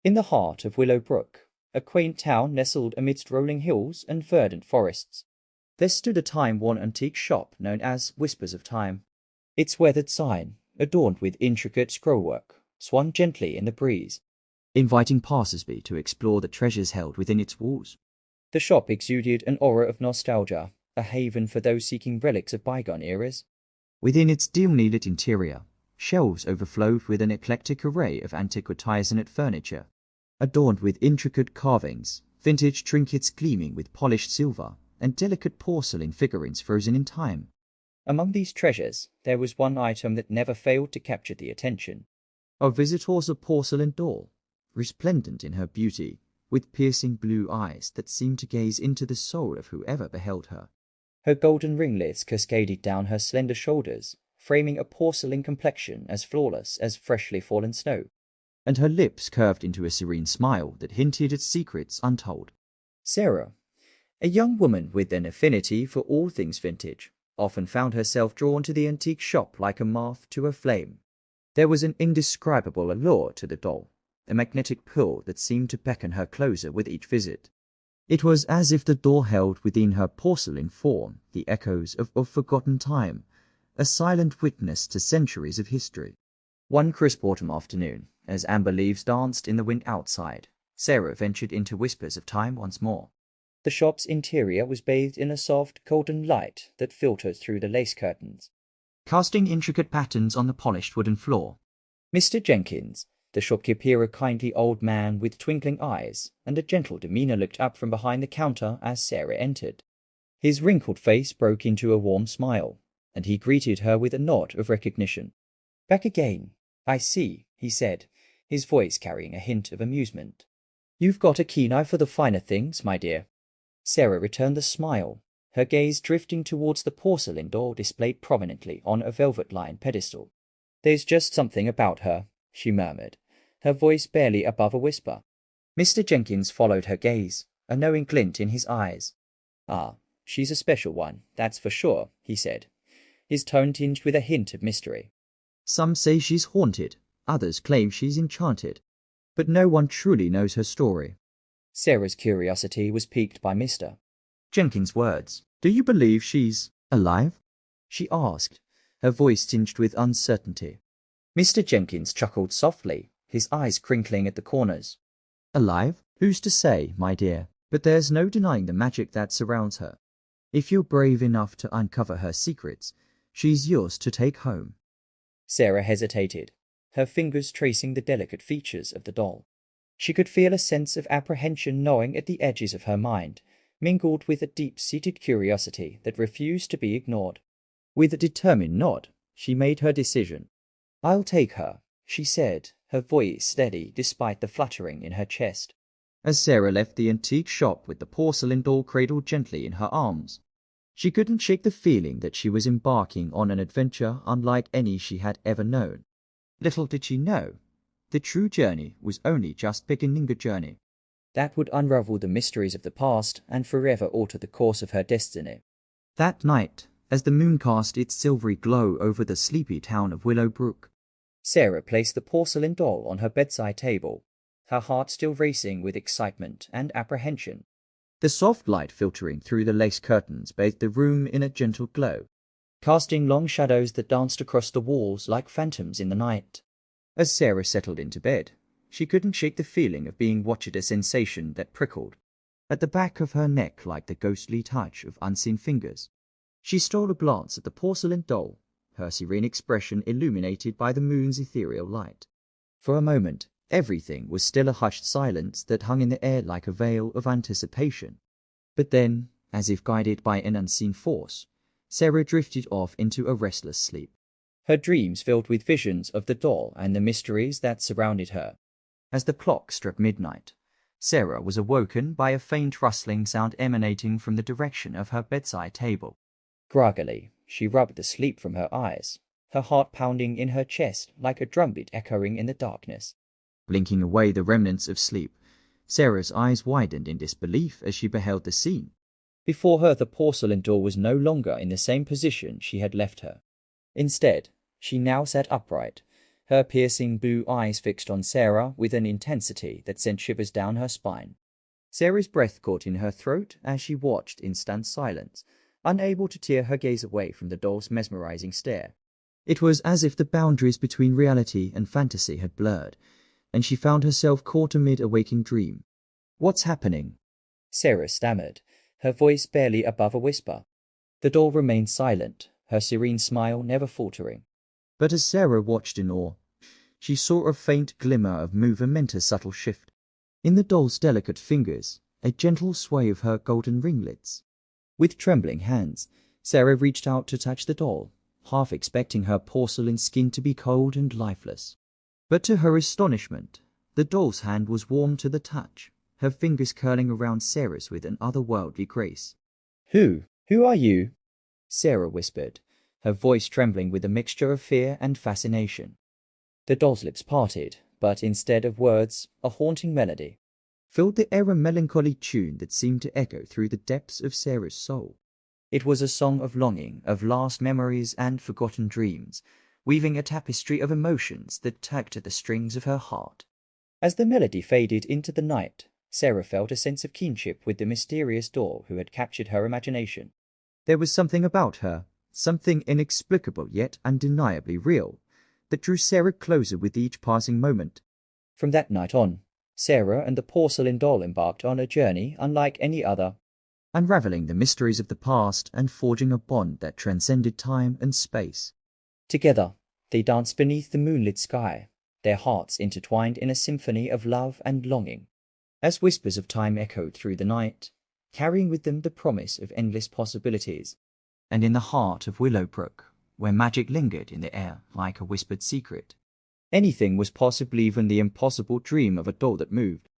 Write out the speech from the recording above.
In the heart of Willowbrook, a quaint town nestled amidst rolling hills and verdant forests, there stood a time-worn antique shop known as Whispers of Time. Its weathered sign, adorned with intricate scrollwork, swung gently in the breeze, inviting passers-by to explore the treasures held within its walls. The shop exuded an aura of nostalgia, a haven for those seeking relics of bygone eras. Within its dimly lit interior, shelves overflowed with an eclectic array of antiquitizenate furniture, adorned with intricate carvings, vintage trinkets gleaming with polished silver, and delicate porcelain figurines frozen in time. Among these treasures, there was one item that never failed to capture the attention. Our visitor's a porcelain doll, resplendent in her beauty, with piercing blue eyes that seemed to gaze into the soul of whoever beheld her. Her golden ringlets cascaded down her slender shoulders, framing a porcelain complexion as flawless as freshly fallen snow, and her lips curved into a serene smile that hinted at secrets untold. Sarah, a young woman with an affinity for all things vintage, often found herself drawn to the antique shop like a moth to a flame. There was an indescribable allure to the doll, a magnetic pull that seemed to beckon her closer with each visit. It was as if the doll held within her porcelain form the echoes of forgotten time, a silent witness to centuries of history. One crisp autumn afternoon, as amber leaves danced in the wind outside, Sarah ventured into Whispers of Time once more. The shop's interior was bathed in a soft, golden light that filtered through the lace curtains, casting intricate patterns on the polished wooden floor. Mr. Jenkins, the shopkeeper, a kindly old man with twinkling eyes and a gentle demeanor, looked up from behind the counter as Sarah entered. His wrinkled face broke into a warm smile, and he greeted her with a nod of recognition. "Back again, I see," he said, his voice carrying a hint of amusement. "You've got a keen eye for the finer things, my dear." Sarah returned the smile, her gaze drifting towards the porcelain doll displayed prominently on a velvet-lined pedestal. "There's just something about her," she murmured, her voice barely above a whisper. Mr. Jenkins followed her gaze, a knowing glint in his eyes. "Ah, she's a special one, that's for sure," he said, his tone tinged with a hint of mystery. "Some say she's haunted, others claim she's enchanted, but no one truly knows her story." Sarah's curiosity was piqued by Mr. Jenkins' words. "Do you believe she's alive?" she asked, her voice tinged with uncertainty. Mr. Jenkins chuckled softly, his eyes crinkling at the corners. "Alive? Who's to say, my dear? But there's no denying the magic that surrounds her. If you're brave enough to uncover her secrets, she's yours to take home." Sarah hesitated, her fingers tracing the delicate features of the doll. She could feel a sense of apprehension gnawing at the edges of her mind, mingled with a deep-seated curiosity that refused to be ignored. With a determined nod, she made her decision. "I'll take her," she said, her voice steady despite the fluttering in her chest. As Sarah left the antique shop with the porcelain doll cradled gently in her arms, she couldn't shake the feeling that she was embarking on an adventure unlike any she had ever known. Little did she know, the true journey was only just beginning a journey that would unravel the mysteries of the past and forever alter the course of her destiny. That night, as the moon cast its silvery glow over the sleepy town of Willowbrook, Sarah placed the porcelain doll on her bedside table, her heart still racing with excitement and apprehension. The soft light filtering through the lace curtains bathed the room in a gentle glow, casting long shadows that danced across the walls like phantoms in the night. As Sarah settled into bed, she couldn't shake the feeling of being watched, a sensation that prickled at the back of her neck like the ghostly touch of unseen fingers. She stole a glance at the porcelain doll, her serene expression illuminated by the moon's ethereal light. For a moment, everything was still a hushed silence that hung in the air like a veil of anticipation. But then, as if guided by an unseen force, Sarah drifted off into a restless sleep, her dreams filled with visions of the doll and the mysteries that surrounded her. As the clock struck midnight, Sarah was awoken by a faint rustling sound emanating from the direction of her bedside table. Groggily, she rubbed the sleep from her eyes, her heart pounding in her chest like a drumbeat echoing in the darkness. Blinking away the remnants of sleep, Sarah's eyes widened in disbelief as she beheld the scene. Before her, the porcelain doll was no longer in the same position she had left her. Instead, she now sat upright, her piercing blue eyes fixed on Sarah with an intensity that sent shivers down her spine. Sarah's breath caught in her throat as she watched in stunned silence, unable to tear her gaze away from the doll's mesmerizing stare. It was as if the boundaries between reality and fantasy had blurred, and she found herself caught amid a waking dream. "What's happening?" Sarah stammered, her voice barely above a whisper. The doll remained silent, her serene smile never faltering. But as Sarah watched in awe, she saw a faint glimmer of movement, a subtle shift. In the doll's delicate fingers, a gentle sway of her golden ringlets. With trembling hands, Sarah reached out to touch the doll, half expecting her porcelain skin to be cold and lifeless. But to her astonishment, the doll's hand was warm to the touch, her fingers curling around Sarah's with an otherworldly grace. Who are you?" Sarah whispered, her voice trembling with a mixture of fear and fascination. The doll's lips parted, but instead of words, a haunting melody filled the air, a melancholy tune that seemed to echo through the depths of Sarah's soul. It was a song of longing, of lost memories and forgotten dreams, weaving a tapestry of emotions that tugged at the strings of her heart. As the melody faded into the night, Sarah felt a sense of kinship with the mysterious doll who had captured her imagination. There was something about her, something inexplicable yet undeniably real, that drew Sarah closer with each passing moment. From that night on, Sarah and the porcelain doll embarked on a journey unlike any other, unraveling the mysteries of the past and forging a bond that transcended time and space. Together, they danced beneath the moonlit sky, their hearts intertwined in a symphony of love and longing. As whispers of time echoed through the night, carrying with them the promise of endless possibilities, and in the heart of Willowbrook, where magic lingered in the air like a whispered secret, anything was possible, even the impossible dream of a doll that moved.